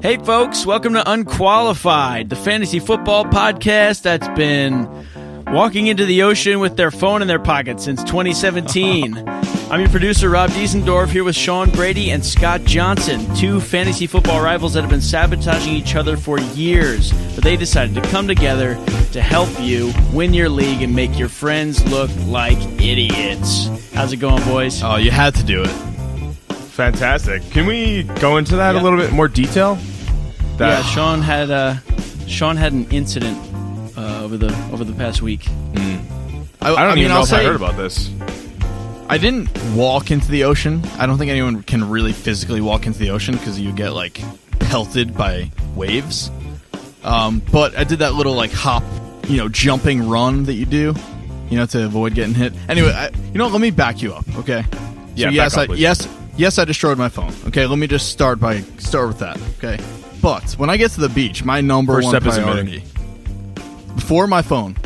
Hey folks, welcome to Unqualified, the fantasy football podcast that's been walking into the ocean with their phone in their pocket since 2017. I'm your producer, Rob Diesendorf, here with Sean Brady and Scott Johnson, two fantasy football rivals that have been sabotaging each other for years, but they decided to come together to help you win your league and make your friends look like idiots. How's it going, boys? Oh, you had to do it. Fantastic. Can we go into that a little bit more detail? Yeah, Sean had an incident over the past week. I don't even know if I heard about this. I didn't walk into the ocean. I don't think anyone can really physically walk into the ocean because you get like pelted by waves. But I did that little like hop, jumping run that you do, to avoid getting hit. Anyway, let me back you up, okay? Yeah. So yes, I destroyed my phone. Okay, let me just start with that. Okay, but when I get to the beach, my number First one step is priority before my phone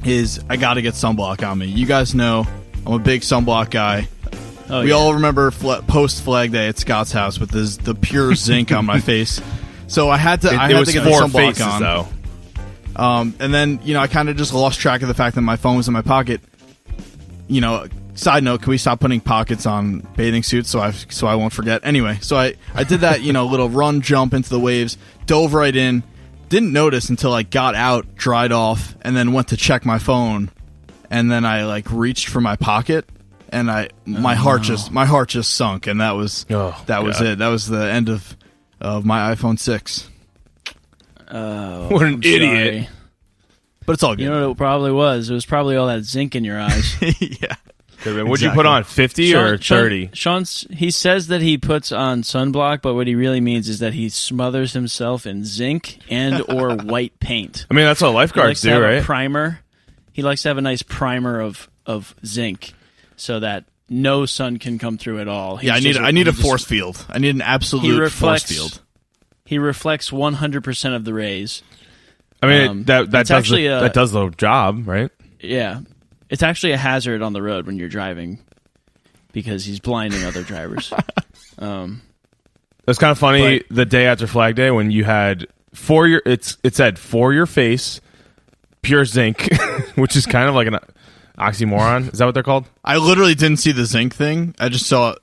is I got to get sunblock on me. You guys know I'm a big sunblock guy. We all remember post Flag Day at Scott's house with the pure zinc on my face. So I had to get the sunblock faces, on. Though. And then I kind of just lost track of the fact that my phone was in my pocket. Side note: can we stop putting pockets on bathing suits so I won't forget? Anyway, so I did that little run jump into the waves, dove right in, didn't notice until I got out, dried off, and then went to check my phone, and then I reached for my pocket, and my heart just sunk, and that was it. That was the end of my iPhone 6. What an idiot! Sorry. But it's all good. You know what it probably was? It was probably all that zinc in your eyes. Yeah. What'd you put on, 50 or 30? He says that he puts on sunblock, but what he really means is that he smothers himself in zinc and or white paint. I mean, that's what lifeguards do, right? Primer. He likes to have a nice primer of zinc so that no sun can come through at all. I need a force field. I need an absolute force field. He reflects 100% of the rays. I mean, that does the job, right? Yeah. It's actually a hazard on the road when you're driving because he's blinding other drivers. It's kind of funny the day after Flag Day when you had it said for your face, pure zinc, which is kind of like an oxymoron. Is that what they're called? I literally didn't see the zinc thing. I saw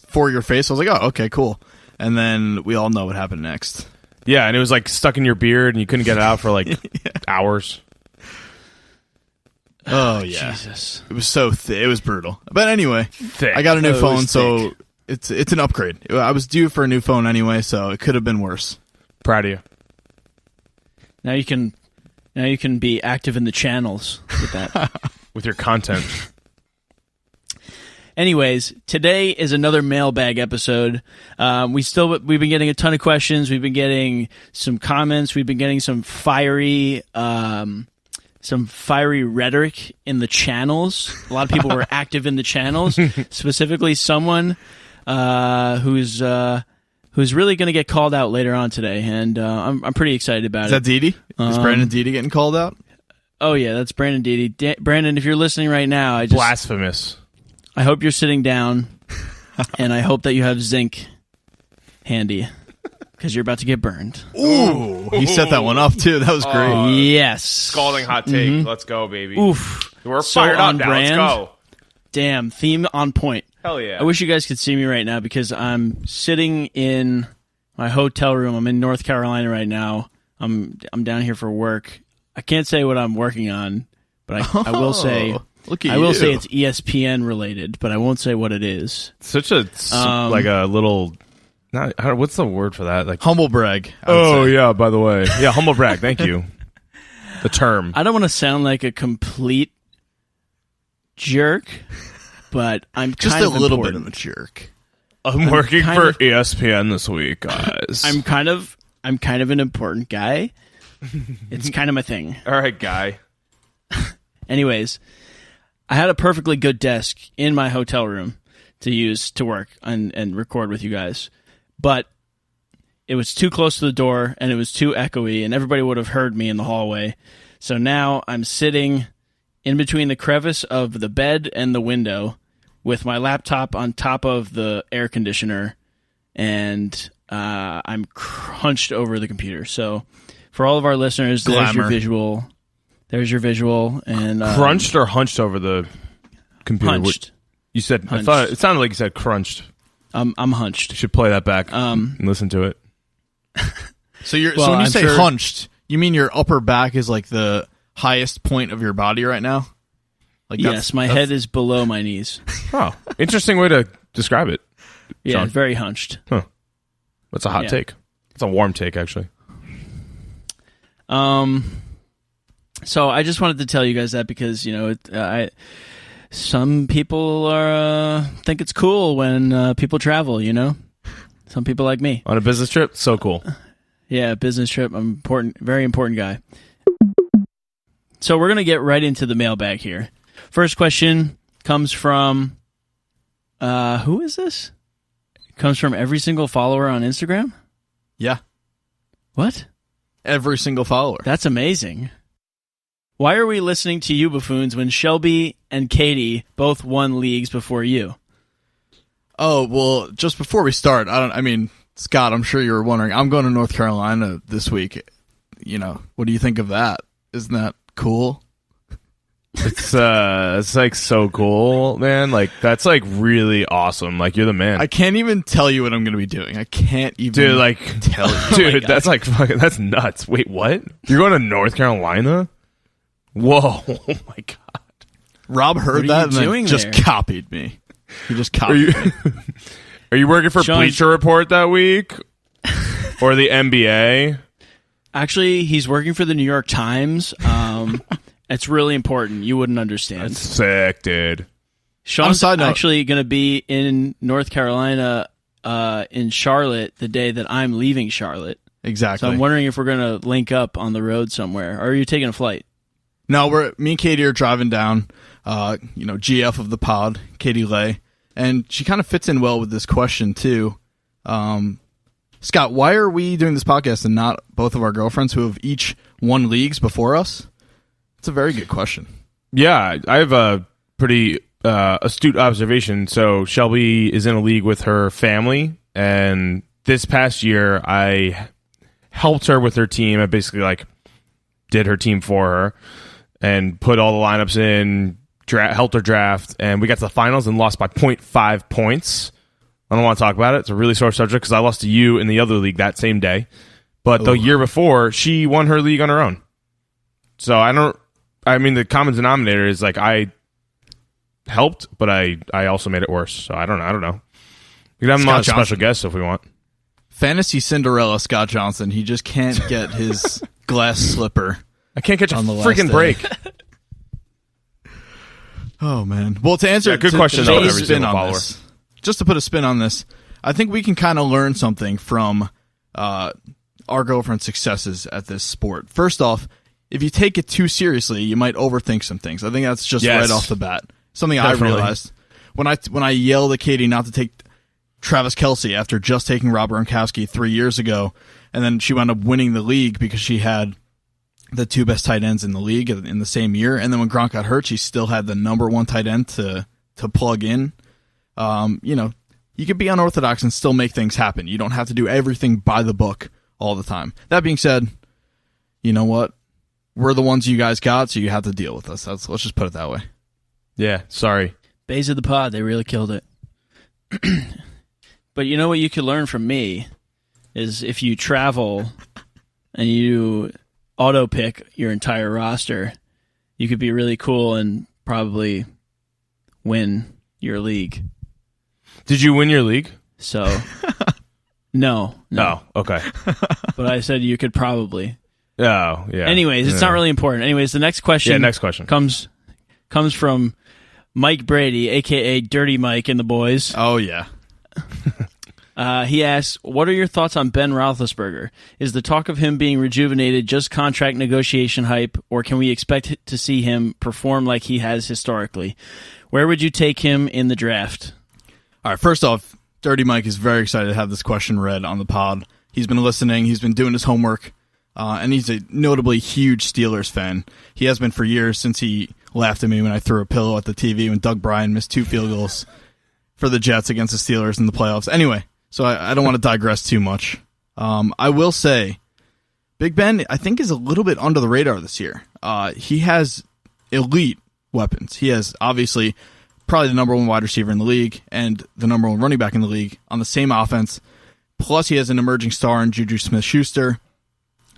for your face. I was like, oh, okay, cool. And then we all know what happened next. Yeah, and it was stuck in your beard and you couldn't get it out for hours. Oh yeah, Jesus! It was so it was brutal. But anyway, thick. I got a new phone, so it's an upgrade. I was due for a new phone anyway, so it could have been worse. Proud of you. Now you can be active in the channels with that with your content. Anyways, today is another mailbag episode. We've been getting a ton of questions. We've been getting some comments. We've been getting some fiery rhetoric in the channels. A lot of people were active in the channels, specifically someone who's really going to get called out later on today, and I'm pretty excited about it. Is that Didi? Is Brandon Didi getting called out? Oh yeah, that's Brandon Didi. Brandon, if you're listening right now, blasphemous. I hope you're sitting down, and I hope that you have zinc handy. Because you're about to get burned. Ooh. He set that one up, too. That was great. Yes. Scalding hot take. Mm-hmm. Let's go, baby. Oof. We're fired up now. Brand. Let's go. Damn. Theme on point. Hell yeah. I wish you guys could see me right now because I'm sitting in my hotel room. I'm in North Carolina right now. I'm down here for work. I can't say what I'm working on, but I will say... I will say it's ESPN related, but I won't say what it is. Such a a little... what's the word for that? Humble brag. Oh, yeah, by the way. Yeah, humble brag. Thank you. The term. I don't want to sound like a complete jerk, but I'm just kind of a little important. bit of a jerk. I'm working for ESPN this week, guys. I'm kind of an important guy. It's kind of my thing. All right, guy. Anyways, I had a perfectly good desk in my hotel room to use to work and record with you guys. But it was too close to the door, and it was too echoey, and everybody would have heard me in the hallway. So now I'm sitting in between the crevice of the bed and the window with my laptop on top of the air conditioner, and I'm hunched over the computer. So for all of our listeners, there's your Glamour. visual. There's your visual. And Crunched or hunched over the computer? Hunched. You said, Hunched. I thought it sounded like you said crunched. I'm hunched. You should play that back and listen to it. So Well, when you I'm say sure- hunched, you mean your upper back is like the highest point of your body right now? Like Yes, my head is below my knees. Oh, interesting way to describe it. Yeah, Sean. very hunched. That's a hot Yeah. take. It's a warm take, actually. So I just wanted to tell you guys that because some people are think it's cool when people travel. Some people like me. On a business trip, so cool. Yeah, business trip. I'm important, very important guy. So we're gonna get right into the mailbag here. First question comes from who is this? Comes from every single follower on Instagram. Yeah, What? every single follower. That's amazing. Why are we listening to you buffoons when Shelby and Katie both won leagues before you? Oh, well, just before we start, Scott, I'm sure you were wondering, I'm going to North Carolina this week. What do you think of that? Isn't that cool? It's like so cool, man. Like that's like really awesome. Like you're the man. I can't even tell you what I'm going to be doing. I can't even Dude, like tell you. dude, that's like fucking that's nuts. Wait, what? You're going to North Carolina? Whoa. Oh my god. Rob heard What are that you and then doing just there? copied me. He just Are copied you me. Are you working for Sean- Bleacher Report that week? Or the NBA? Actually, he's working for the New York Times. It's really important. You wouldn't understand. That's sick, dude. Sean's side note- actually going to be in North Carolina in Charlotte the day that I'm leaving Charlotte. Exactly. So I'm wondering if we're going to link up on the road somewhere. Or are you taking a flight? No, me and Katie are driving down, GF of the pod, Katie Lay, and she kind of fits in well with this question too. Scott, why are we doing this podcast and not both of our girlfriends who have each won leagues before us? It's a very good question. Yeah, I have a pretty astute observation. So Shelby is in a league with her family, and this past year I helped her with her team. I basically like did her team for her and put all the lineups in, helped her draft, and we got to the finals and lost by 0.5 points. I don't want to talk about it. It's a really sore subject because I lost to you in the other league that same day. But the year before, she won her league on her own. So the common denominator is like I helped, but I also made it worse. So I don't know. We can have him on as a special guest if we want. Fantasy Cinderella Scott Johnson. He just can't get his glass slipper. I can't catch a On the last freaking day. break. Oh, man. Well, to answer... Yeah, good to- question, to though, put a every spin single on follower. this, just to put a spin on this, I think we can kind of learn something from our girlfriend's successes at this sport. First off, if you take it too seriously, you might overthink some things. I think that's just Yes. right off the bat. Something Definitely. I realized. When I yelled at Katie not to take Travis Kelce after just taking Rob Gronkowski 3 years ago, and then she wound up winning the league because she had the two best tight ends in the league in the same year. And then when Gronk got hurt, she still had the number one tight end to plug in. You could be unorthodox and still make things happen. You don't have to do everything by the book all the time. That being said, you know what? We're the ones you guys got, so you have to deal with us. Let's just put it that way. Yeah, sorry. Bays of the pod, they really killed it. But you know what you could learn from me is if you travel and you auto pick your entire roster, you could be really cool and probably win your league. Did you win your league? So, no. No. Okay. But I said you could probably. Oh, yeah. Anyways, it's not really important. Anyways, the next question. Yeah, next question. comes from Mike Brady, aka Dirty Mike and the boys. Oh, yeah. He asks, what are your thoughts on Ben Roethlisberger? Is the talk of him being rejuvenated just contract negotiation hype, or can we expect to see him perform like he has historically? Where would you take him in the draft? All right, first off, Dirty Mike is very excited to have this question read on the pod. He's been listening. He's been doing his homework, and he's a notably huge Steelers fan. He has been for years, since he laughed at me when I threw a pillow at the TV when Doug Bryan missed 2 field goals for the Jets against the Steelers in the playoffs. Anyway, so I don't want to digress too much. I will say, Big Ben, I think, is a little bit under the radar this year. He has elite weapons. He has, obviously, probably the number one wide receiver in the league and the number one running back in the league on the same offense. Plus, he has an emerging star in Juju Smith-Schuster.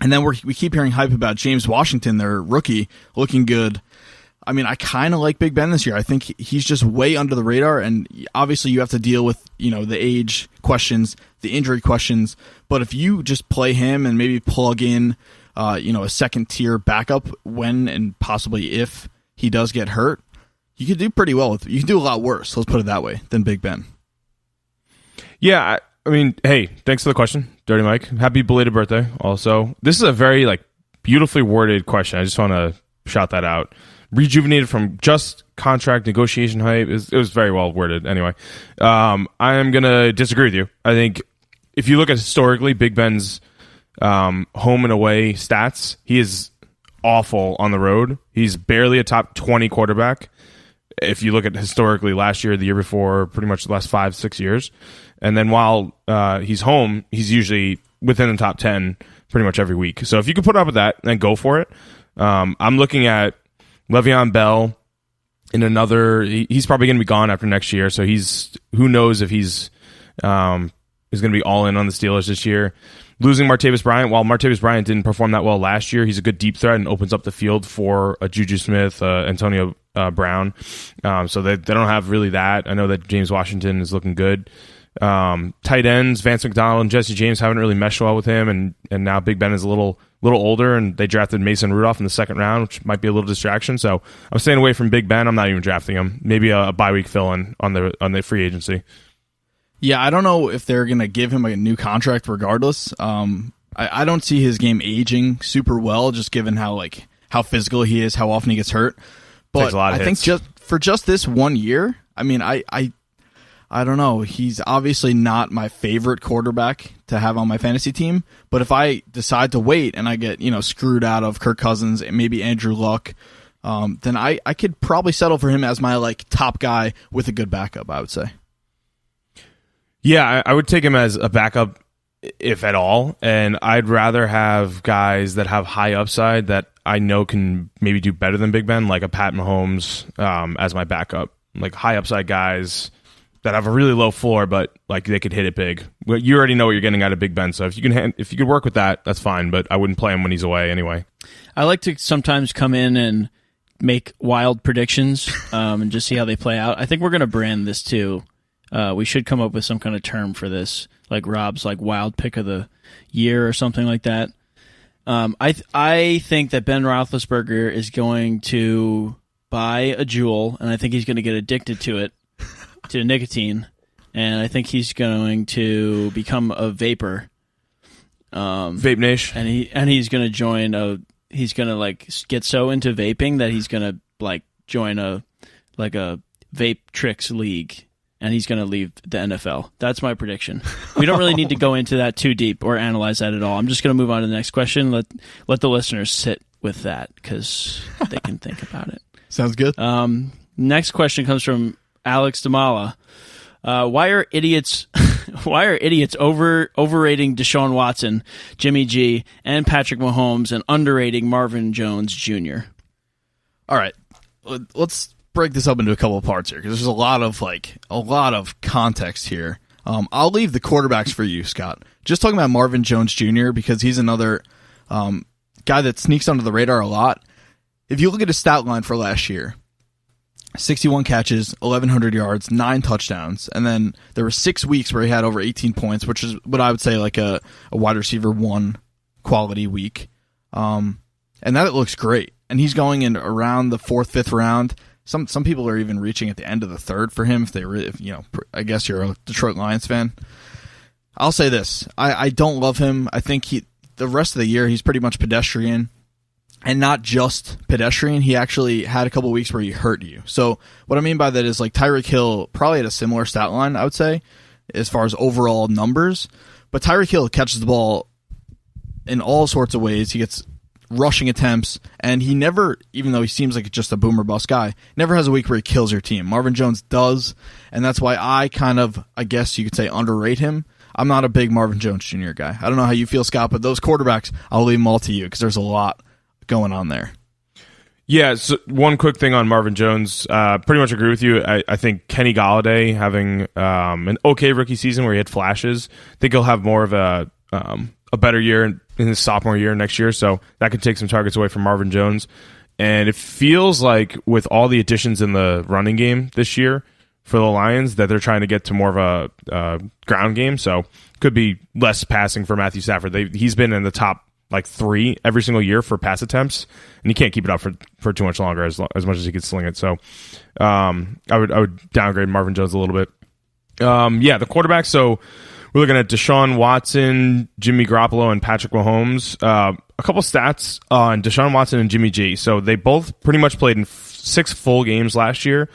And then we keep hearing hype about James Washington, their rookie, looking good. I mean, I kind of like Big Ben this year. I think he's just way under the radar, and obviously you have to deal with, the age questions, the injury questions. But if you just play him and maybe plug in, a second-tier backup when and possibly if he does get hurt, you could do pretty well with. You can do a lot worse, let's put it that way, than Big Ben. Yeah, I mean, hey, thanks for the question, Dirty Mike. Happy belated birthday. Also, this is a very beautifully worded question. I just want to shout that out. Rejuvenated from just contract negotiation hype. It was very well worded. Anyway, I am gonna disagree with you. I think if you look at historically Big Ben's home and away stats, he is awful on the road. He's barely a top 20 quarterback. If you look at historically last year, the year before, pretty much the last 5-6 years. And then while he's home, he's usually within the top 10 pretty much every week. So if you can put up with that, then go for it. I'm looking at Le'Veon Bell in another. He's probably going to be gone after next year. So who knows if he's going to be all in on the Steelers this year. Losing Martavis Bryant, while Martavis Bryant didn't perform that well last year, he's a good deep threat and opens up the field for a Juju Smith, Antonio Brown. So they don't have really that. I know that James Washington is looking good. Tight ends, Vance McDonald and Jesse James haven't really meshed well with him, and now Big Ben is a little older, and they drafted Mason Rudolph in the second round, which might be a little distraction. So I'm staying away from Big Ben. I'm not even drafting him. Maybe a bye week fill in on the free agency. Yeah, I don't know if they're going to give him a new contract regardless. I don't see his game aging super well, just given how physical he is, how often he gets hurt. But I think just this 1 year, I mean, I don't know. He's obviously not my favorite quarterback to have on my fantasy team. But if I decide to wait and I get screwed out of Kirk Cousins and maybe Andrew Luck, then I could probably settle for him as my top guy with a good backup, I would say. Yeah, I would take him as a backup, if at all. And I'd rather have guys that have high upside that I know can maybe do better than Big Ben, like a Pat Mahomes as my backup. Like high upside guys that have a really low floor, but they could hit it big. Well, you already know what you're getting out of Big Ben, so if you could work with that, that's fine. But I wouldn't play him when he's away anyway. I like to sometimes come in and make wild predictions and just see how they play out. I think we're going to brand this too. We should come up with some kind of term for this, like Rob's wild pick of the year or something like that. I think that Ben Roethlisberger is going to buy a Juul, and I think he's going to get addicted to it, to nicotine, and I think he's going to become a vapor. Vape Nation. And he's going to join he's going to get so into vaping that he's going to join a vape tricks league. And he's going to leave the NFL. That's my prediction. We don't really need to go into that too deep or analyze that at all. I'm just going to move on to the next question. Let the listeners sit with that because they can think about it. Sounds good. Next question comes from Alex Damala. Why are idiots overrating Deshaun Watson, Jimmy G, and Patrick Mahomes, and underrating Marvin Jones Jr.? All right, let's break this up into a couple of parts here because there's a lot of context here. I'll leave the quarterbacks for you, Scott. Just talking about Marvin Jones Jr. because he's another guy that sneaks under the radar a lot. If you look at his stat line for last year, 61 catches, 1,100 yards, 9 touchdowns, and then there were 6 weeks where he had over 18 points, which is what I would say a wide receiver 1 quality week. And that looks great. And he's going in around the 4th, 5th round. Some people are even reaching at the end of the 3rd for him if I guess you're a Detroit Lions fan. I'll say this. I don't love him. I think the rest of the year he's pretty much pedestrian. And not just pedestrian, he actually had a couple weeks where he hurt you. So what I mean by that is Tyreek Hill probably had a similar stat line, I would say, as far as overall numbers. But Tyreek Hill catches the ball in all sorts of ways. He gets rushing attempts, and he never, even though he seems like just a boomer bust guy, never has a week where he kills your team. Marvin Jones does, and that's why I guess you could say underrate him. I'm not a big Marvin Jones Jr. guy. I don't know how you feel, Scott, but those quarterbacks, I'll leave them all to you because there's a lot going on there. Yeah, so one quick thing on Marvin Jones. Pretty much agree with you. I think Kenny Golladay having an okay rookie season where he had flashes. I think he'll have more of a better year in his sophomore year next year, so that could take some targets away from Marvin Jones. And it feels like with all the additions in the running game this year for the Lions that they're trying to get to more of a ground game, so could be less passing for Matthew Stafford. He's been in the top 3 every single year for pass attempts, and he can't keep it up for too much longer as much as he could sling it. So I would downgrade Marvin Jones a little bit. The quarterback. So we're looking at Deshaun Watson, Jimmy Garoppolo, and Patrick Mahomes. A couple stats on Deshaun Watson and Jimmy G. So they both pretty much played in 6 full games last year.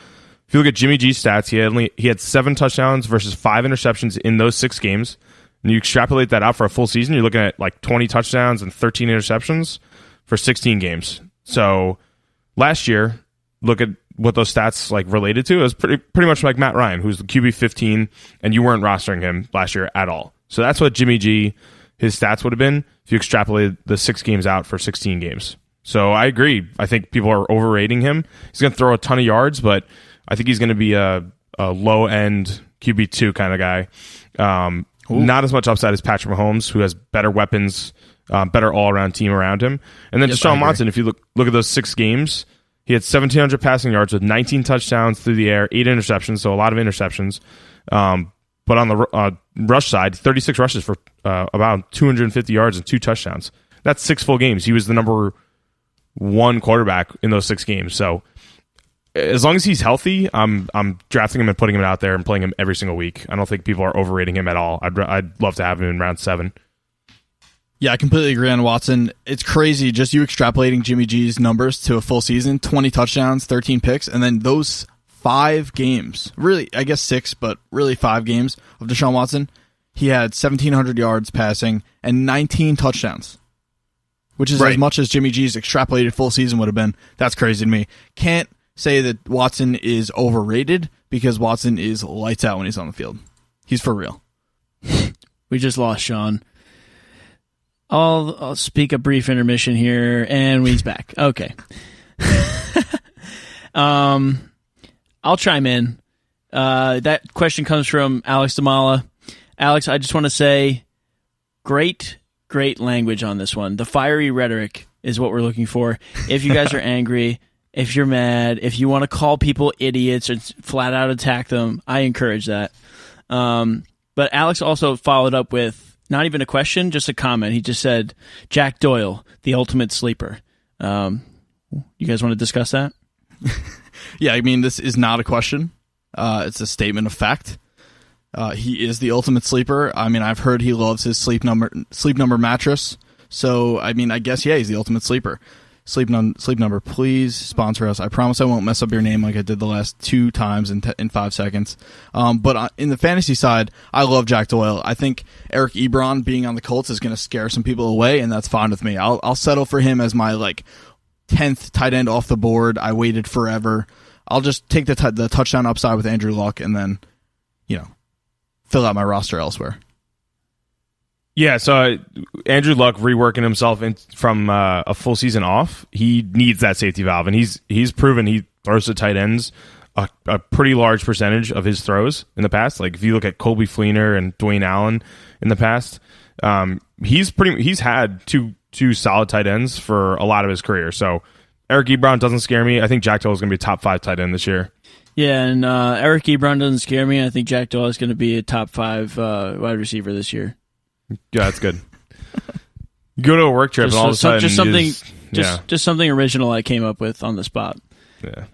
If you look at Jimmy G's stats, he had 7 touchdowns versus 5 interceptions in those 6 games. And you extrapolate that out for a full season, you're looking at 20 touchdowns and 13 interceptions for 16 games. So last year, look at what those stats related to. It was pretty much like Matt Ryan, who's the QB 15, and you weren't rostering him last year at all. So that's what Jimmy G, his stats would have been if you extrapolated the 6 games out for 16 games. So I agree. I think people are overrating him. He's going to throw a ton of yards, but I think he's going to be a low-end QB2 kind of guy. Not as much upside as Patrick Mahomes, who has better weapons, better all-around team around him. And then Deshaun Watson, if you look at those 6 games, he had 1,700 passing yards with 19 touchdowns through the air, 8 interceptions, so a lot of interceptions. But on the rush side, 36 rushes for about 250 yards and 2 touchdowns. That's 6 full games. He was the number 1 quarterback in those 6 games. So as long as he's healthy, I'm drafting him and putting him out there and playing him every single week. I don't think people are overrating him at all. I'd love to have him in round 7. Yeah, I completely agree on Watson. It's crazy just you extrapolating Jimmy G's numbers to a full season, 20 touchdowns, 13 picks, and then those 5 games, really, I guess 6, but really 5 games of Deshaun Watson, he had 1,700 yards passing and 19 touchdowns, which is as much as Jimmy G's extrapolated full season would have been. That's crazy to me. Can't say that Watson is overrated because Watson is lights out when he's on the field. He's for real. We just lost Sean. I'll speak a brief intermission here, and he's back. Okay. I'll chime in. That question comes from Alex Damala. Alex, I just want to say, great language on this one. The fiery rhetoric is what we're looking for. If you guys are angry, if you're mad, if you want to call people idiots or flat out attack them, I encourage that. But Alex also followed up with not even a question, just a comment. He just said, Jack Doyle, the ultimate sleeper. You guys want to discuss that? Yeah, I mean, this is not a question. It's a statement of fact. He is the ultimate sleeper. I mean, I've heard he loves his sleep number mattress. So, I mean, I guess, yeah, he's the ultimate sleeper. Sleep Number, please sponsor us. I promise I won't mess up your name like I did the last 2 times in 5 seconds. But in the fantasy side, I love Jack Doyle. I think Eric Ebron being on the Colts is going to scare some people away, and that's fine with me. I'll settle for him as my 10th tight end off the board. I waited forever. I'll just take the touchdown upside with Andrew Luck and then, fill out my roster elsewhere. Yeah, so Andrew Luck reworking himself from a full season off, he needs that safety valve, and he's proven he throws to tight ends a pretty large percentage of his throws in the past. Like if you look at Colby Fleener and Dwayne Allen in the past, he's had two solid tight ends for a lot of his career. So Eric Ebron doesn't scare me. I think Jack Doyle is going to be a top 5 tight end this year. Yeah, and Eric Ebron doesn't scare me. I think Jack Doyle is going to be a top 5 wide receiver this year. Yeah, that's good. You go to a work trip and all of a sudden just something original I came up with on the spot. Yeah,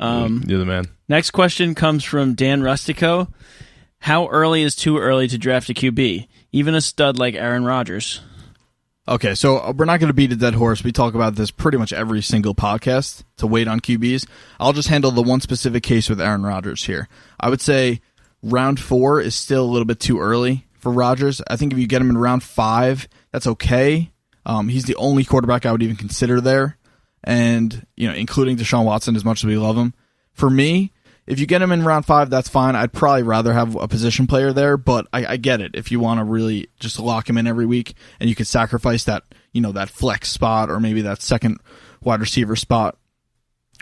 you're the man. Next question comes from Dan Rustico. How early is too early to draft a QB? Even a stud like Aaron Rodgers. Okay, so we're not going to beat a dead horse. We talk about this pretty much every single podcast to wait on QBs. I'll just handle the one specific case with Aaron Rodgers here. I would say round 4 is still a little bit too early for Rodgers. I think if you get him in round 5, that's okay. He's the only quarterback I would even consider there, and including Deshaun Watson as much as we love him. For me, if you get him in round 5, that's fine. I'd probably rather have a position player there, but I get it. If you want to really just lock him in every week and you could sacrifice that, that flex spot or maybe that second wide receiver spot.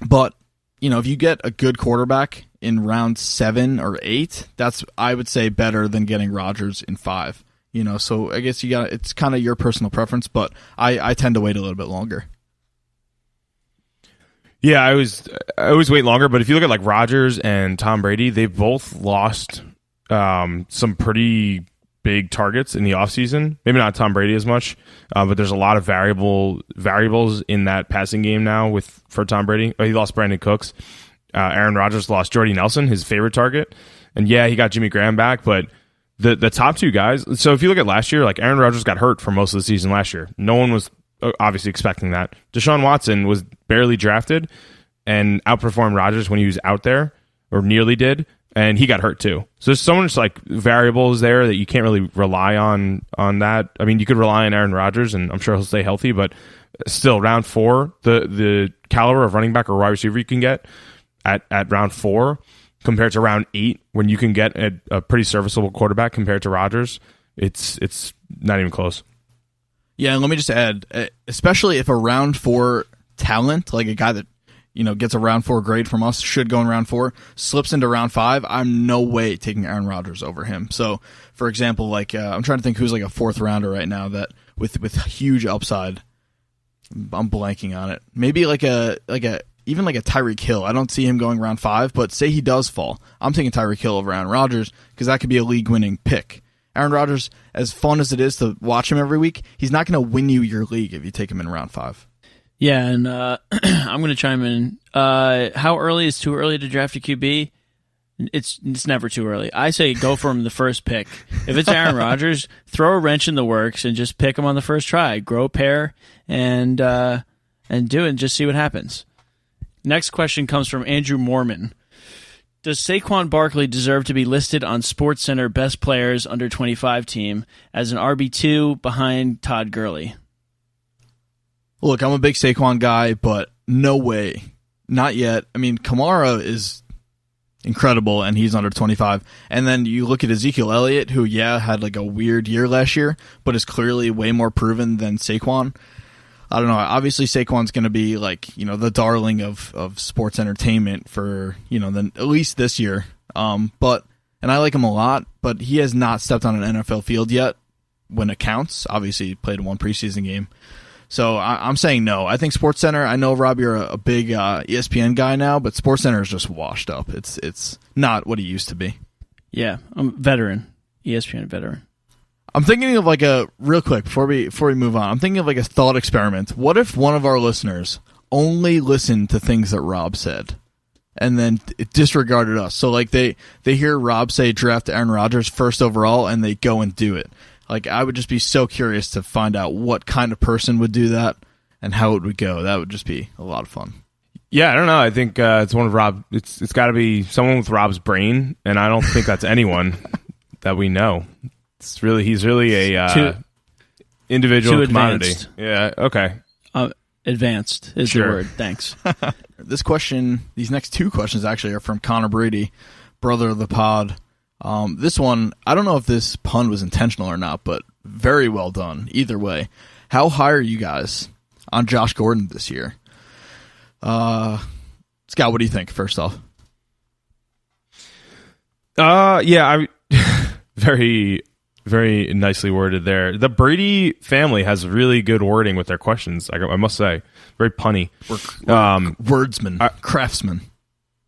But, if you get a good quarterback in round 7 or 8, that's, I would say, better than getting Rodgers in 5. So I guess it's kind of your personal preference, but I tend to wait a little bit longer. Yeah, I always wait longer, but if you look at like Rodgers and Tom Brady, they've both lost some pretty big targets in the offseason. Maybe not Tom Brady as much, but there's a lot of variables in that passing game now for Tom Brady. He lost Brandon Cooks. Aaron Rodgers lost Jordy Nelson, his favorite target. And yeah, he got Jimmy Graham back, but the top two guys. So if you look at last year, like Aaron Rodgers got hurt for most of the season last year. No one was obviously expecting that. Deshaun Watson was barely drafted and outperformed Rodgers when he was out there, or nearly did, and he got hurt too. So there's so much like variables there that you can't really rely on that. I mean, you could rely on Aaron Rodgers, and I'm sure he'll stay healthy, but still, round 4, the caliber of running back or wide receiver you can get at round 4 compared to round 8, when you can get a pretty serviceable quarterback compared to Rodgers, it's not even close. Yeah, and let me just add, especially if a round 4 talent, like a guy that gets a round 4 grade from us, should go in round 4, slips into round 5, I'm no way taking Aaron Rodgers over him. So, for example, like I'm trying to think who's like a 4th rounder right now that with huge upside. I'm blanking on it. Maybe even like a Tyreek Hill. I don't see him going round 5, but say he does fall, I'm taking Tyreek Hill over Aaron Rodgers because that could be a league-winning pick. Aaron Rodgers, as fun as it is to watch him every week, he's not going to win you your league if you take him in round 5. Yeah, and I'm going to chime in. How early is too early to draft a QB? It's never too early. I say go for him the first pick. If it's Aaron Rodgers, throw a wrench in the works and just pick him on the first try. Grow a pair and do it and just see what happens. Next question comes from Andrew Mormon. Does Saquon Barkley deserve to be listed on SportsCenter Best Players Under 25 team as an RB2 behind Todd Gurley? Look, I'm a big Saquon guy, but no way. Not yet. I mean, Kamara is incredible, and he's under 25. And then you look at Ezekiel Elliott, who, had like a weird year last year, but is clearly way more proven than Saquon. I don't know. Obviously, Saquon's going to be like, the darling of sports entertainment for, at least this year. And I like him a lot, but he has not stepped on an NFL field yet when it counts. Obviously, he played one preseason game. So I'm saying no. I think SportsCenter, I know, Rob, you're a big ESPN guy now, but SportsCenter is just washed up. It's not what he used to be. Yeah, I'm a veteran. ESPN veteran. I'm thinking of like real quick before we move on. I'm thinking of like a thought experiment. What if one of our listeners only listened to things that Rob said and then it disregarded us? So like they hear Rob say draft Aaron Rodgers first overall and they go and do it. Like I would just be so curious to find out what kind of person would do that and how it would go. That would just be a lot of fun. Yeah, I don't know. I think it's one of Rob. It's got to be someone with Rob's brain, and I don't think that's anyone that we know. He's really a individual commodity. Advanced. Yeah. Okay. Advanced is the word. Thanks. These next 2 questions actually are from Connor Brady, brother of the pod. This one, I don't know if this pun was intentional or not, but very well done. Either way, how high are you guys on Josh Gordon this year? Scott, what do you think? First off, very, very nicely worded there. The Brady family has really good wording with their questions. I must say, very punny. Wordsman, craftsman.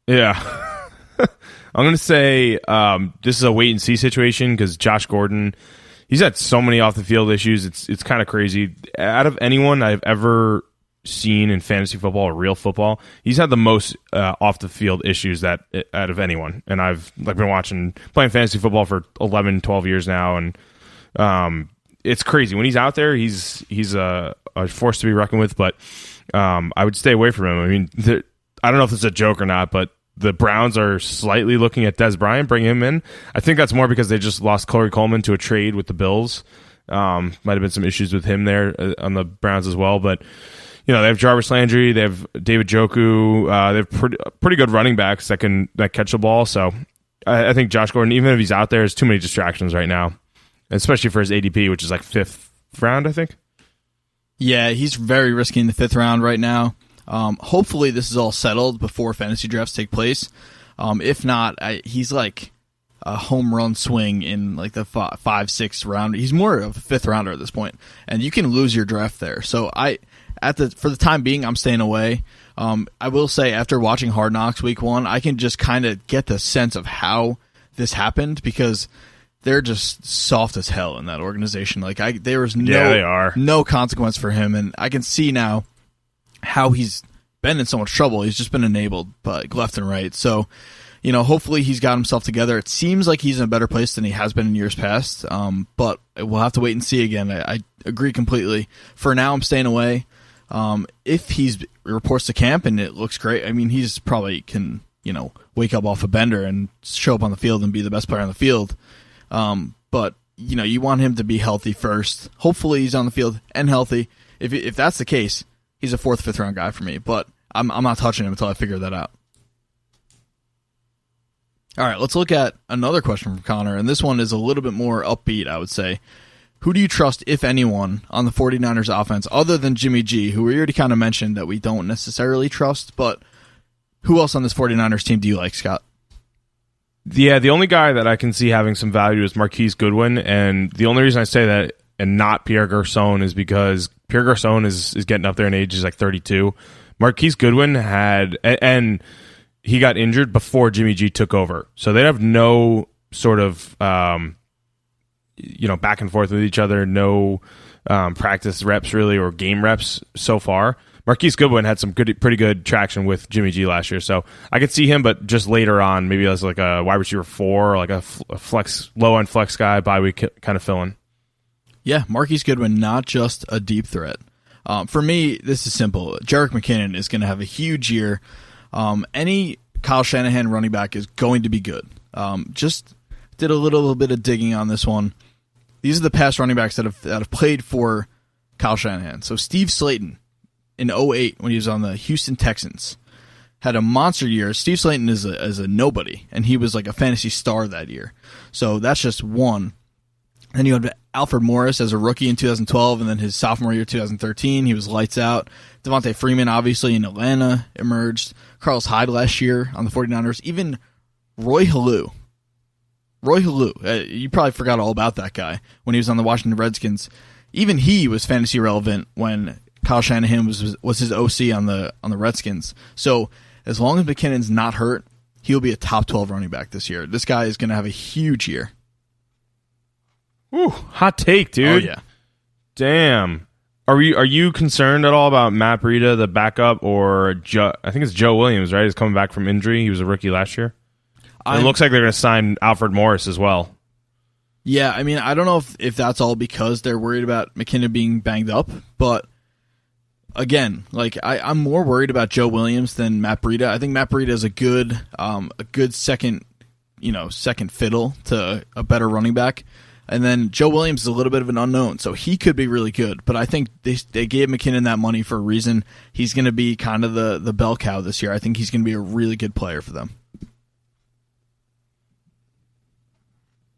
Yeah. I'm going to say this is a wait and see situation because Josh Gordon, he's had so many off the field issues. It's kind of crazy. Out of anyone I've ever seen in fantasy football or real football, he's had the most off the field issues out of anyone. And I've been playing fantasy football for 11, 12 years now, and it's crazy when he's out there. He's a force to be reckoned with. But I would stay away from him. I mean, I don't know if it's a joke or not, but the Browns are slightly looking at Des Bryant, bring him in. I think that's more because they just lost Corey Coleman to a trade with the Bills. Might have been some issues with him there on the Browns as well. But, they have Jarvis Landry, they have David Njoku, they have pretty good running backs that catch the ball. So I think Josh Gordon, even if he's out there, there's too many distractions right now, especially for his ADP, which is like 5th round, I think. Yeah, he's very risky in the 5th round right now. Hopefully this is all settled before fantasy drafts take place. If not, he's like a home run swing in like the 5, 6th round. He's more of a 5th rounder at this point, and you can lose your draft there. So for the time being, I'm staying away. I will say after watching Hard Knocks week 1, I can just kind of get the sense of how this happened because they're just soft as hell in that organization. Like there was no consequence for him, and I can see now how he's been in so much trouble. He's just been enabled by left and right. So, hopefully he's got himself together. It seems like he's in a better place than he has been in years past, but we'll have to wait and see again. I agree completely. For now, I'm staying away. If he reports to camp and it looks great, I mean, he's probably can, wake up off a bender and show up on the field and be the best player on the field. But, you want him to be healthy first. Hopefully he's on the field and healthy. If that's the case, he's a 4th, 5th round guy for me, but I'm not touching him until I figure that out. All right, let's look at another question from Connor, and this one is a little bit more upbeat, I would say. Who do you trust, if anyone, on the 49ers offense other than Jimmy G, who we already kind of mentioned that we don't necessarily trust, but who else on this 49ers team do you like, Scott? Yeah, the only guy that I can see having some value is Marquise Goodwin, and the only reason I say that and not Pierre Garçon is because Pierre Garçon is getting up there in age. He's like 32. Marquise Goodwin and he got injured before Jimmy G took over. So they have no sort of, back and forth with each other, no practice reps really or game reps so far. Marquise Goodwin had some pretty good traction with Jimmy G last year. So I could see him, but just later on, maybe as like a wide receiver 4 or like a flex, low-end flex guy, bye week kind of fill-in. Yeah, Marquise Goodwin, not just a deep threat. For me, this is simple. Jerick McKinnon is going to have a huge year. Any Kyle Shanahan running back is going to be good. Just did a little bit of digging on this one. These are the past running backs that have played for Kyle Shanahan. So Steve Slayton in 2008 when he was on the Houston Texans had a monster year. Steve Slayton is a nobody, and he was like a fantasy star that year. So that's just one. Then you have Alfred Morris as a rookie in 2012, and then his sophomore year, 2013, he was lights out. Devontae Freeman, obviously, in Atlanta, emerged. Carlos Hyde last year on the 49ers. Even Roy Halou. You probably forgot all about that guy when he was on the Washington Redskins. Even he was fantasy relevant when Kyle Shanahan was his OC on the Redskins. So as long as McKinnon's not hurt, he'll be a top 12 running back this year. This guy is going to have a huge year. Ooh, hot take, dude. Oh, yeah. Damn. Are you concerned at all about Matt Breida, the backup, or I think it's Joe Williams, right? He's coming back from injury. He was a rookie last year. It looks like they're going to sign Alfred Morris as well. Yeah, I mean, I don't know if that's all because they're worried about McKinnon being banged up, but again, like I'm more worried about Joe Williams than Matt Breida. I think Matt Breida is a good second fiddle to a better running back. And then Joe Williams is a little bit of an unknown, so he could be really good. But I think they gave McKinnon that money for a reason. He's going to be kind of the bell cow this year. I think he's going to be a really good player for them.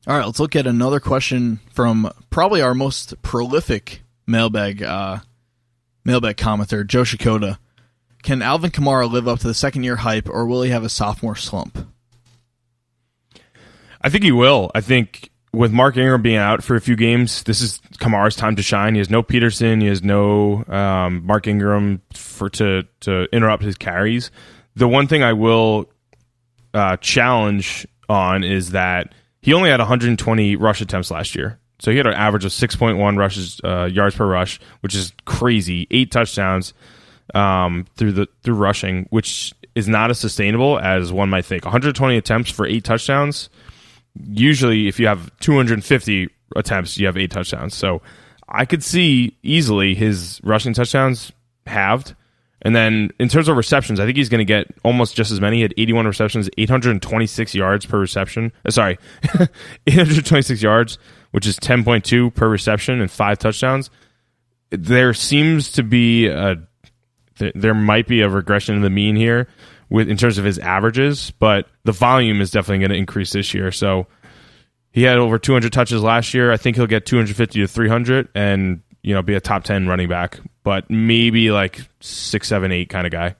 All right, let's look at another question from probably our most prolific mailbag commenter, Joe Shikoda. Can Alvin Kamara live up to the second-year hype, or will he have a sophomore slump? I think he will. I think with Mark Ingram being out for a few games, this is Kamara's time to shine. He has no Peterson. He has no Mark Ingram to interrupt his carries. The one thing I will challenge on is that he only had 120 rush attempts last year. So he had an average of 6.1 rushes yards per rush, which is crazy. 8 touchdowns through rushing, which is not as sustainable as one might think. 120 attempts for 8 touchdowns. Usually, if you have 250 attempts, you have 8 touchdowns. So I could see easily his rushing touchdowns halved. And then in terms of receptions, I think he's going to get almost just as many. He had 81 receptions, 826 yards per reception. 826 yards, which is 10.2 per reception and 5 touchdowns. There seems to be a there might be a regression in the mean here in terms of his averages, but the volume is definitely going to increase this year. So he had over 200 touches last year. I think he'll get 250 to 300 and be a top 10 running back, but maybe like 6, 7, 8 kind of guy.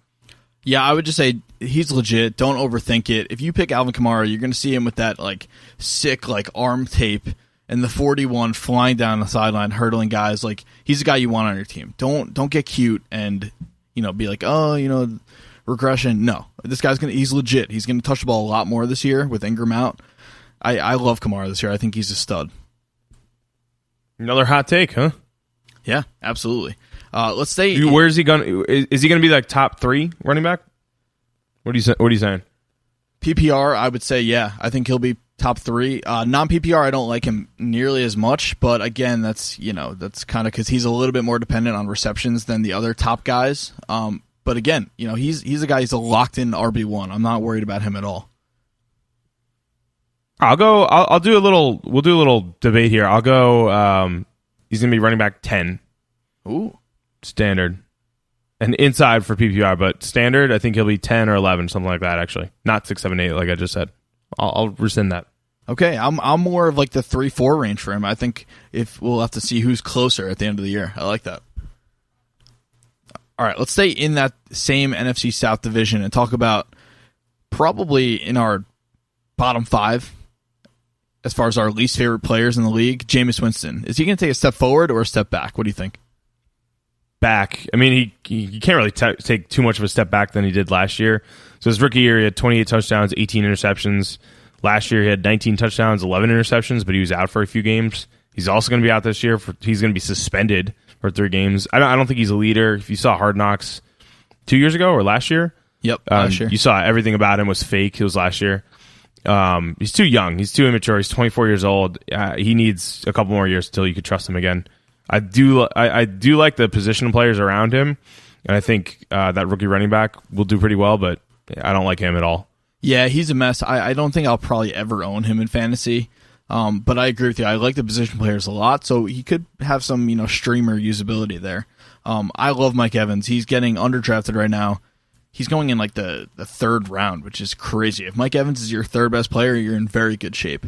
Yeah, I would just say he's legit. Don't overthink it. If you pick Alvin Kamara, you're going to see him with that like sick like arm tape and the 41 flying down the sideline, hurdling guys. Like he's the guy you want on your team. Don't get cute and be like, regression. No, this guy's he's legit. He's gonna touch the ball a lot more this year with Ingram out. I love Kamara this year. I think he's a stud. Another hot take, huh? Yeah, absolutely. Let's say where is he going? Is he going to be like top 3 running back? What are you saying? PPR, I would say yeah. I think he'll be top 3. Non PPR, I don't like him nearly as much, but again, that's kind of because he's a little bit more dependent on receptions than the other top guys. But again, he's a guy. He's a locked in RB1. I'm not worried about him at all. I'll do a little. We'll do a little debate here. I'll go. He's going to be running back 10. Ooh. Standard. And inside for PPR, but standard, I think he'll be 10 or 11, something like that, actually. Not 6, 7, 8, like I just said. I'll rescind that. Okay, I'm more of like the 3-4 range for him. I think if we'll have to see who's closer at the end of the year. I like that. All right, let's stay in that same NFC South division and talk about probably in our bottom 5 as far as our least favorite players in the league, Jameis Winston. Is he going to take a step forward or a step back? What do you think? Back. I mean, he can't really take too much of a step back than he did last year. So his rookie year, he had 28 touchdowns, 18 interceptions. Last year, he had 19 touchdowns, 11 interceptions, but he was out for a few games. He's also going to be out this year. He's going to be suspended for 3 games. I don't think he's a leader. If you saw Hard Knocks 2 years ago or last year, yep, last year. You saw everything about him was fake. It was last year. He's too young. He's too immature. He's 24 years old. He needs a couple more years until you could trust him again. I do like the positional players around him, and I think that rookie running back will do pretty well, but I don't like him at all. Yeah, he's a mess. I don't think I'll probably ever own him in fantasy, but I agree with you. I like the position players a lot, so he could have some streamer usability there. I love Mike Evans. He's getting underdrafted right now. He's going in like the 3rd round, which is crazy. If Mike Evans is your 3rd best player, you're in very good shape.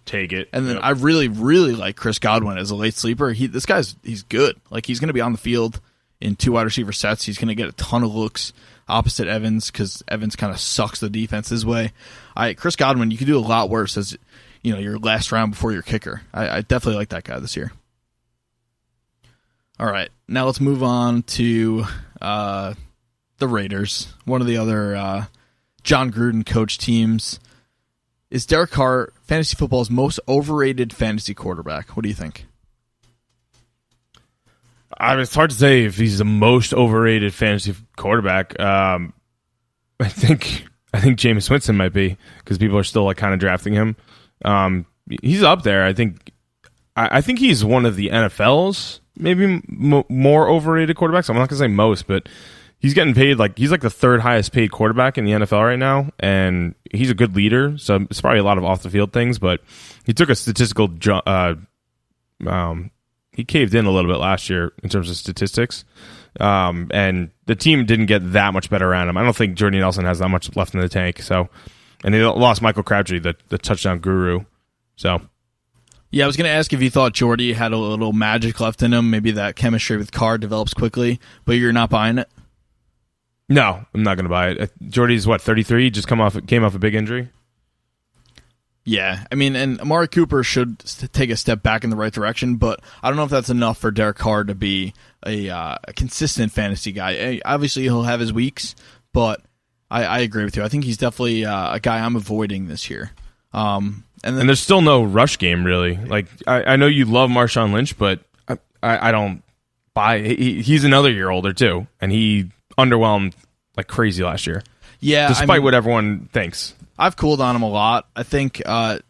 Take it. And then I really, really like Chris Godwin as a late sleeper. He's good. Like he's going to be on the field in 2 wide receiver sets. He's going to get a ton of looks opposite Evans because Evans kind of sucks the defense his way. Chris Godwin, you could do a lot worse as your last round before your kicker. I definitely like that guy this year. All right, now let's move on to the Raiders, one of the other John Gruden coach teams. Is Derek Carr fantasy football's most overrated fantasy quarterback? What do you think? It's hard to say if he's the most overrated fantasy quarterback. I think Jameis Winston might be because people are still like kind of drafting him. He's up there. I think he's one of the NFL's maybe more overrated quarterbacks. I'm not gonna say most, but he's getting paid he's like the 3rd highest paid quarterback in the NFL right now, and he's a good leader. So it's probably a lot of off the field things, but he took a statistical he caved in a little bit last year in terms of statistics, and the team didn't get that much better around him. I don't think Jordy Nelson has that much left in the tank. So, and they lost Michael Crabtree, the touchdown guru. So. Yeah, I was going to ask if you thought Jordy had a little magic left in him. Maybe that chemistry with Carr develops quickly, but you're not buying it? No, I'm not going to buy it. Jordy's 33? Just came off a big injury. Yeah, I mean, and Amari Cooper should take a step back in the right direction, but I don't know if that's enough for Derek Carr to be a consistent fantasy guy. Obviously, he'll have his weeks, but I agree with you. I think he's definitely a guy I'm avoiding this year. And there's still no rush game, really. Like I know you love Marshawn Lynch, but I don't buy. He's another year older too, and he underwhelmed like crazy last year. Yeah, despite what everyone thinks. I've cooled on him a lot. I think,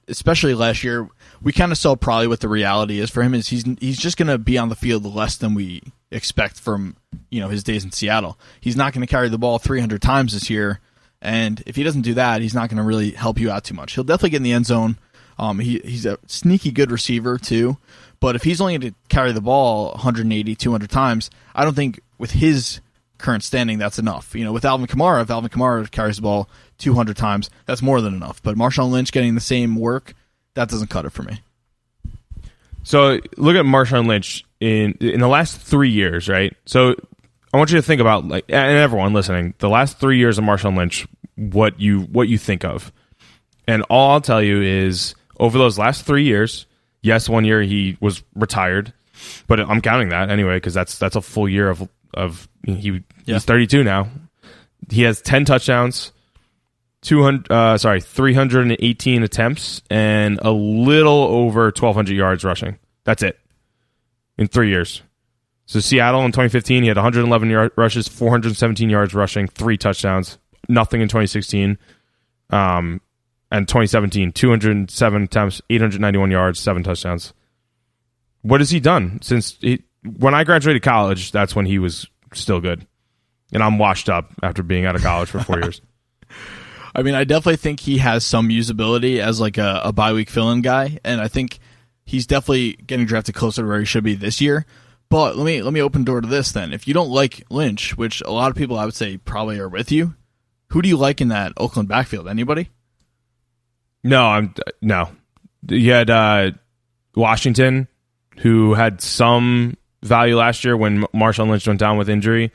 especially last year, we kind of saw probably what the reality is for him is he's just going to be on the field less than we expect from his days in Seattle. He's not going to carry the ball 300 times this year, and if he doesn't do that, he's not going to really help you out too much. He'll definitely get in the end zone. He's a sneaky good receiver too, but if he's only going to carry the ball 180, 200 times, I don't think with his current standing, that's enough. With Alvin Kamara, if Alvin Kamara carries the ball 200 times, that's more than enough. But Marshawn Lynch getting the same work, that doesn't cut it for me. So look at Marshawn Lynch in the last 3 years, right? So I want you to think about, and everyone listening, the last 3 years of Marshawn Lynch, what you think of. And all I'll tell you is over those last 3 years, yes, 1 year he was retired, but I'm counting that anyway because that's a full year of he's 32 now. He has 10 touchdowns, 318 attempts, and a little over 1,200 yards rushing. That's it in 3 years. So Seattle in 2015, he had 111 rushes, 417 yards rushing, 3 touchdowns, nothing in 2016. And 2017, 207 attempts, 891 yards, 7 touchdowns. What has he done since when I graduated college? That's when he was still good, and I'm washed up after being out of college for 4 years. I mean, I definitely think he has some usability as like a bye week fill-in guy, and I think he's definitely getting drafted closer to where he should be this year. But let me open the door to this then. If you don't like Lynch, which a lot of people I would say probably are with you, who do you like in that Oakland backfield? Anybody? No. You had Washington, who had some value last year when Marshawn Lynch went down with injury.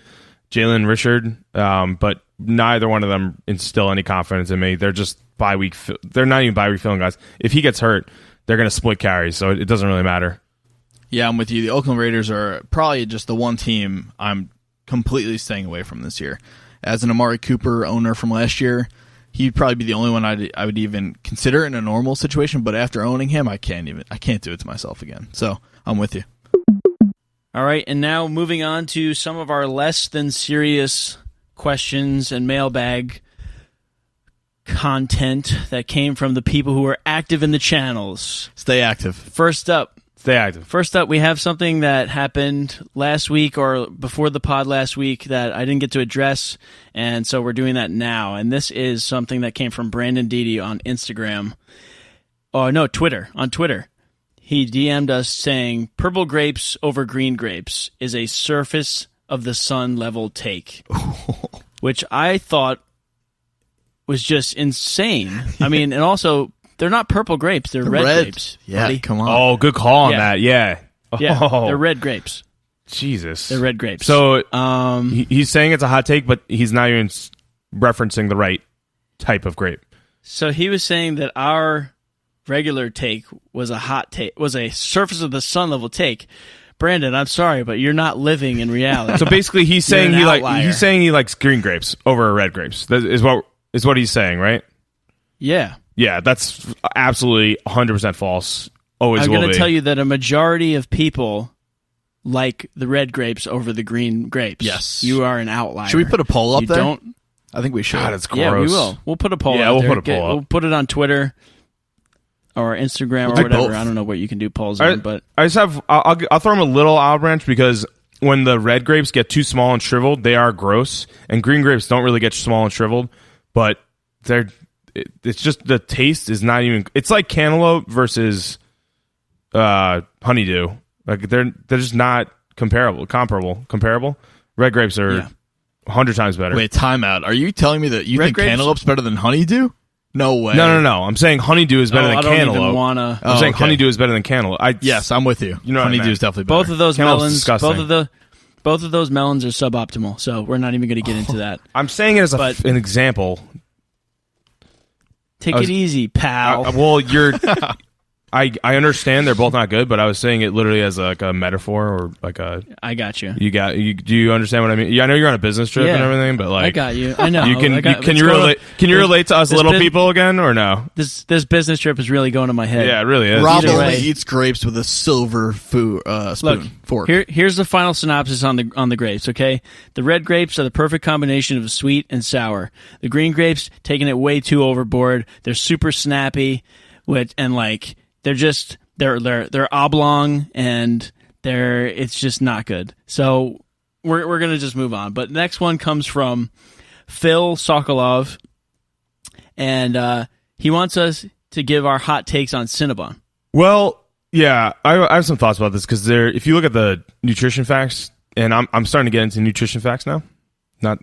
Jalen Richard, but neither one of them instill any confidence in me. They're just bye week. They're not even bye week filling guys. If he gets hurt, they're going to split carries, so it doesn't really matter. Yeah, I'm with you. The Oakland Raiders are probably just the one team I'm completely staying away from this year. As an Amari Cooper owner from last year, he'd probably be the only one I would even consider in a normal situation. But after owning him, I can't do it to myself again. So I'm with you. All right, and now moving on to some of our less than serious questions and mailbag content that came from the people who are active in the channels. Stay active. First up, we have something that happened last week or before the pod last week that I didn't get to address, and so we're doing that now. And this is something that came from Brandon Dede on Instagram. Oh, no, Twitter. On Twitter. He DM'd us saying, purple grapes over green grapes is a surface of the sun level take, which I thought was just insane. I mean, and also, they're not purple grapes. They're red grapes. Yeah, buddy. come on. Oh, good call on that. Yeah. Yeah, oh. they're red grapes. Jesus. They're red grapes. So he's saying it's a hot take, but he's not even referencing the right type of grape. So he was saying that our regular take was a hot take, was a surface of the sun level take. Brandon, I'm sorry, but you're not living in reality. So basically, he's saying You're an outlier. he's saying he likes green grapes over red grapes. That is what he's saying, right? Yeah. Yeah, that's absolutely 100% false. Always I'm will be. going to tell you that a majority of people like the red grapes over the green grapes. Yes. You are an outlier. Should we put a poll up You there? don't. I think we should. God, it's gross. Yeah, we will. We'll put a poll Yeah, out we'll there. put a poll up. We'll put it on Twitter or Instagram We'll or do whatever. both. I don't know what you can do polls on, but I just have I'll throw him a little olive branch because when the red grapes get too small and shriveled, they are gross, and green grapes don't really get small and shriveled, but it's just the taste is not even. It's like cantaloupe versus honeydew. Like they're just not comparable. Red grapes are 100 times better. Wait, timeout. Are you telling me that you Red think grapes? cantaloupe's better than honeydew? No way. No. I'm saying honeydew is better than I don't cantaloupe. even want to. I'm saying okay. honeydew is better than cantaloupe. Yes, I'm with you. You know what I honeydew meant. is definitely better. Both of those Cantaloupe's melons, disgusting. both of those melons are suboptimal. So we're not even going to get into that. I'm saying it as But- an example. Take it easy, pal. Well, you're. I understand they're both not good, but I was saying it literally as like a metaphor or like a. I got you. Do you understand what I mean? Yeah, I know you're on a business trip and everything, but like I got you. I know. can you relate? Can you relate to us little people again or no? This business trip is really going to my head. Yeah, it really is. Rob Either only way. eats grapes with a silver spoon, Look, fork. here's the final synopsis on the grapes. Okay, the red grapes are the perfect combination of sweet and sour. The green grapes taking it way too overboard. They're super snappy, they're oblong and it's just not good. So we're gonna just move on. But next one comes from Phil Sokolov, and he wants us to give our hot takes on Cinnabon. Well, yeah, I have some thoughts about this because if you look at the nutrition facts, and I'm starting to get into nutrition facts now. Not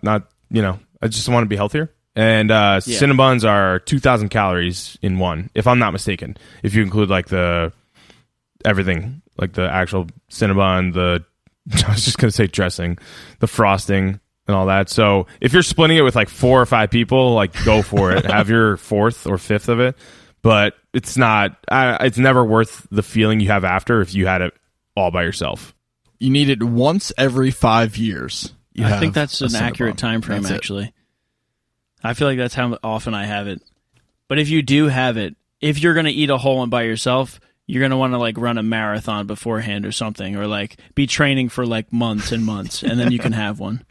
I just want to be healthier. And Cinnabons are 2,000 calories in one, if I'm not mistaken. If you include like the everything, like the actual Cinnabon, I was just gonna say dressing, the frosting, and all that. So if you're splitting it with like 4 or 5 people, like go for it. Have your 4th or 5th of it. But it's not. It's never worth the feeling you have after if you had it all by yourself. You need it once every 5 years. I think that's an accurate Cinnabon. time frame, That's it. actually. I feel like that's how often I have it. But if you do have it, if you're going to eat a whole one by yourself, you're going to want to like run a marathon beforehand or something, or like be training for like months and months, and then you can have one.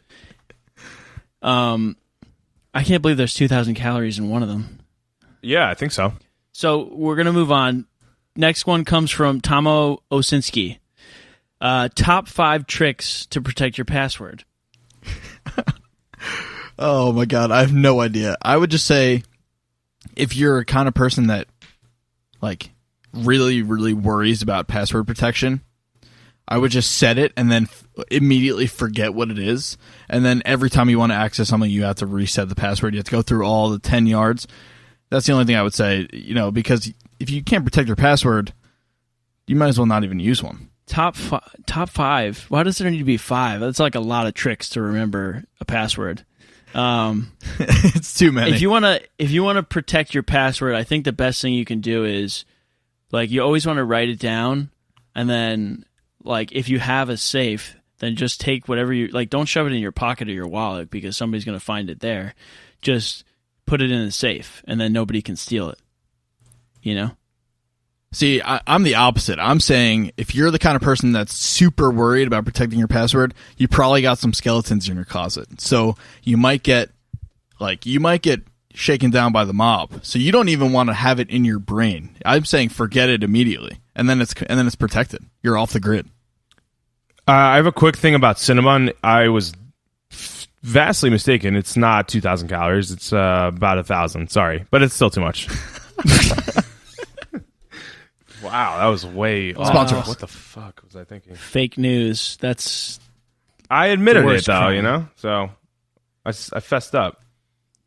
I can't believe there's 2,000 calories in one of them. Yeah, I think so. So we're going to move on. Next one comes from Tomo Osinski. Top 5 tricks to protect your password. Oh my god, I have no idea. I would just say, if you're a kind of person that like really, really worries about password protection, I would just set it and then immediately forget what it is. And then every time you want to access something, you have to reset the password. You have to go through all the 10 yards. That's the only thing I would say, because if you can't protect your password, you might as well not even use one. Top 5. Why does there need to be 5? That's like a lot of tricks to remember a password. It's too many. If you want to protect your password, I think the best thing you can do is like you always want to write it down, and then like if you have a safe, then just take whatever you like. Don't shove it in your pocket or your wallet because somebody's going to find it there. Just put it in a safe, and then nobody can steal it. See, I'm the opposite. I'm saying if you're the kind of person that's super worried about protecting your password, you probably got some skeletons in your closet. So you might get shaken down by the mob. So you don't even want to have it in your brain. I'm saying forget it immediately, and then it's protected. You're off the grid. I have a quick thing about Cinnabon. I was vastly mistaken. It's not 2,000 calories. It's about 1,000. Sorry, but it's still too much. Wow, that was way off. Sponsor us. What the fuck was I thinking? Fake news. I admitted The it worst though, crime. So I fessed up.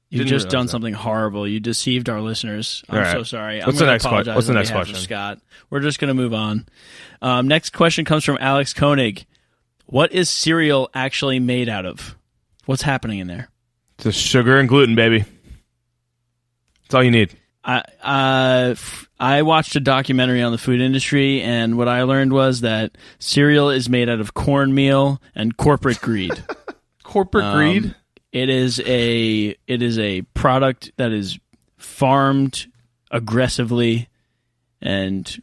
You've Didn't just realize done that. something horrible. You deceived our listeners. I'm All right. so sorry. What's I'm the gonna next que- apologize what's the on next behalf of question? Scott. We're just going to move on. Next question comes from Alex Koenig. What is cereal actually made out of? What's happening in there? Just sugar and gluten, baby. That's all you need. I watched a documentary on the food industry, and what I learned was that cereal is made out of cornmeal and corporate greed. Corporate greed? It is a product that is farmed aggressively and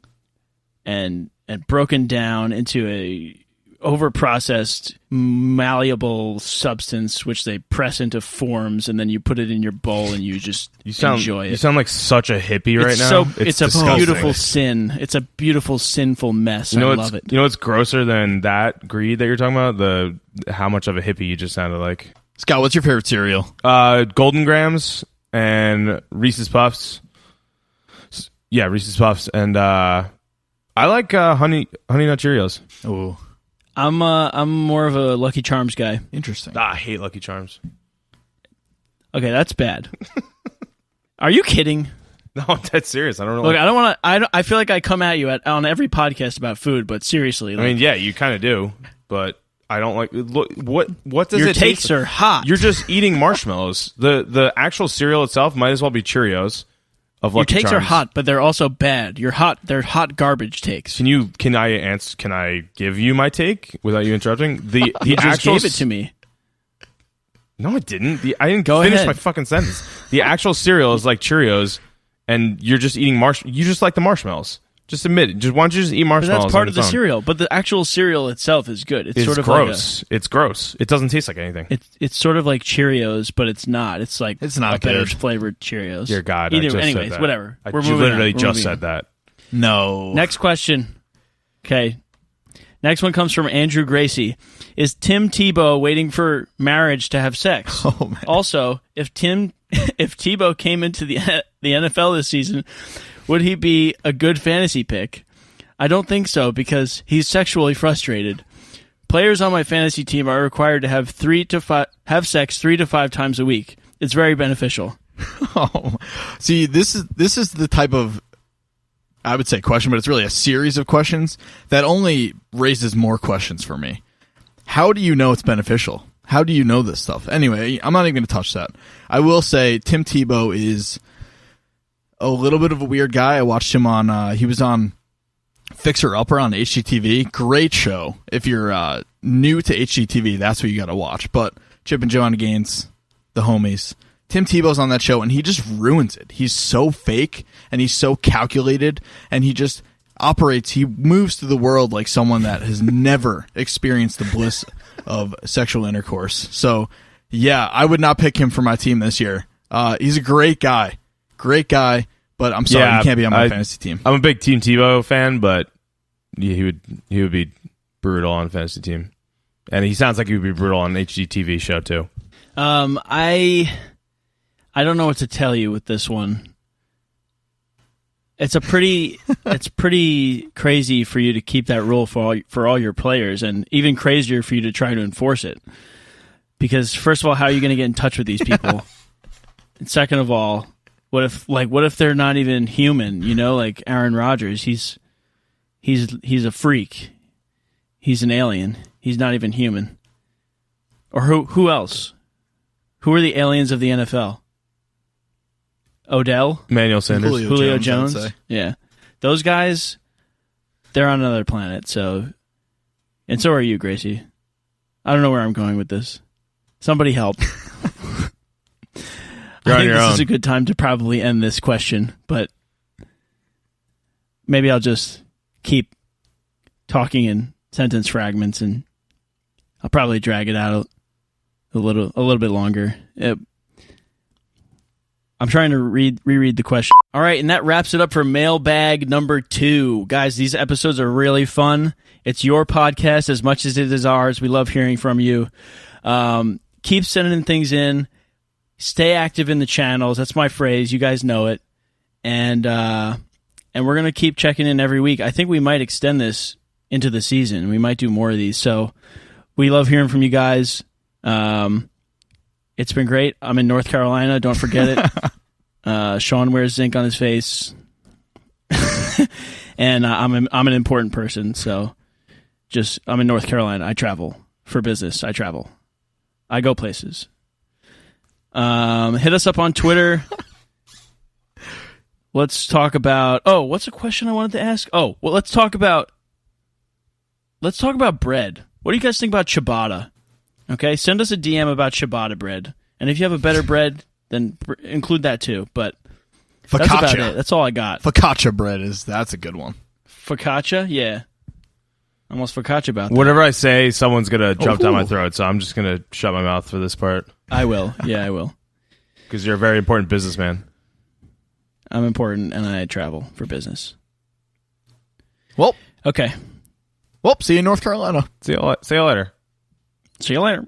broken down into a overprocessed malleable substance which they press into forms, and then you put it in your bowl and you just enjoy it. You sound like such a hippie right now. It's a disgusting. beautiful sin. It's a beautiful sinful mess. I love it. You know what's grosser than that greed that you're talking about? How much of a hippie you just sounded like. Scott, what's your favorite cereal? Golden Grams and Reese's Puffs. Yeah, Reese's Puffs, and I like Honey Nut Cheerios. Oh, I'm more of a Lucky Charms guy. interesting. I hate Lucky Charms. Okay, that's bad. Are you kidding? No, I'm dead serious. I don't know. Look, I don't want to. I feel like I come at you on every podcast about food, but seriously, I mean, yeah, you kind of do, but I don't like. Look, what does your it takes taste? are hot. You're just eating marshmallows. The actual cereal itself might as well be Cheerios. Of Your Lucky takes Charms. are hot, but they're also bad. They're hot garbage takes. Can I give you my take without you interrupting? The You just actual gave it to me. No, I didn't. I didn't Go finish ahead. my fucking sentence. The actual cereal is like Cheerios, and you're just eating You just like the marshmallows. Just admit it. Why don't you just eat But marshmallows? that's part on of the its own? cereal. But the actual cereal itself is good. It's It's sort of gross. It's gross. It doesn't taste like anything. It's sort of like Cheerios, but it's not. It's like It's not a better good. flavored Cheerios. Dear God. Either, I just anyways, said that. whatever. I We're moving literally on. We're just moving said on. that. No. Next question. Okay. Next one comes from Andrew Gracie. Is Tim Tebow waiting for marriage to have sex? Oh, man. Also, if Tebow came into the NFL this season, would he be a good fantasy pick? I don't think so because he's sexually frustrated. Players on my fantasy team are required to have sex 3 to 5 times a week. It's very beneficial. Oh, see, this is the type of, I would say, question, but it's really a series of questions that only raises more questions for me. How do you know it's beneficial? How do you know this stuff? Anyway, I'm not even going to touch that. I will say Tim Tebow is a little bit of a weird guy. I watched him on, he was on Fixer Upper on HGTV. Great show. If you're new to HGTV, that's what you got to watch. But Chip and Joanna Gaines, the homies, Tim Tebow's on that show, and he just ruins it. He's so fake, and he's so calculated, and he just operates, he moves through the world like someone that has never experienced the bliss of sexual intercourse. So, yeah, I would not pick him for my team this year. He's a great guy, but I'm sorry, he can't be on my fantasy team. I'm a big Team Tebow fan, but he would be brutal on a fantasy team, and he sounds like he would be brutal on an HGTV show too. I don't know what to tell you with this one. It's pretty crazy for you to keep that rule for all your players, and even crazier for you to try to enforce it. Because first of all, how are you going to get in touch with these people? And second of all, what if they're not even human? You know, like Aaron Rodgers, he's a freak. He's an alien. He's not even human. Or who else? Who are the aliens of the NFL? Odell? Emmanuel Sanders. Julio Jones. Yeah. Those guys, they're on another planet, and so are you, Gracie. I don't know where I'm going with this. Somebody help. I think this is a good time to probably end this question, but maybe I'll just keep talking in sentence fragments, and I'll probably drag it out a little bit longer. I'm trying to reread the question. All right, and that wraps it up for Mailbag number 2. Guys, these episodes are really fun. It's your podcast as much as it is ours. We love hearing from you. Keep sending things in. Stay active in the channels. That's my phrase. You guys know it. And we're going to keep checking in every week. I think we might extend this into the season. We might do more of these. So we love hearing from you guys. It's been great. I'm in North Carolina. Don't forget it. Sean wears zinc on his face. And I'm an important person. So I'm in North Carolina. I travel for business. I travel. I go places. Hit us up on Twitter. Let's talk about... Oh, what's a question I wanted to ask? Oh, well, let's talk about bread. What do you guys think about ciabatta? Okay, send us a DM about ciabatta bread. And if you have a better bread, then include that too. But focaccia. That's about it. That's all I got. Focaccia bread that's a good one. Focaccia? Yeah. Almost focaccia about that. Whatever I say, someone's going to jump down my throat, so I'm just going to shut my mouth for this part. I will. Yeah, I will. Because you're a very important businessman. I'm important, and I travel for business. Well. Okay. Well, see you in North Carolina. See you later. See you later.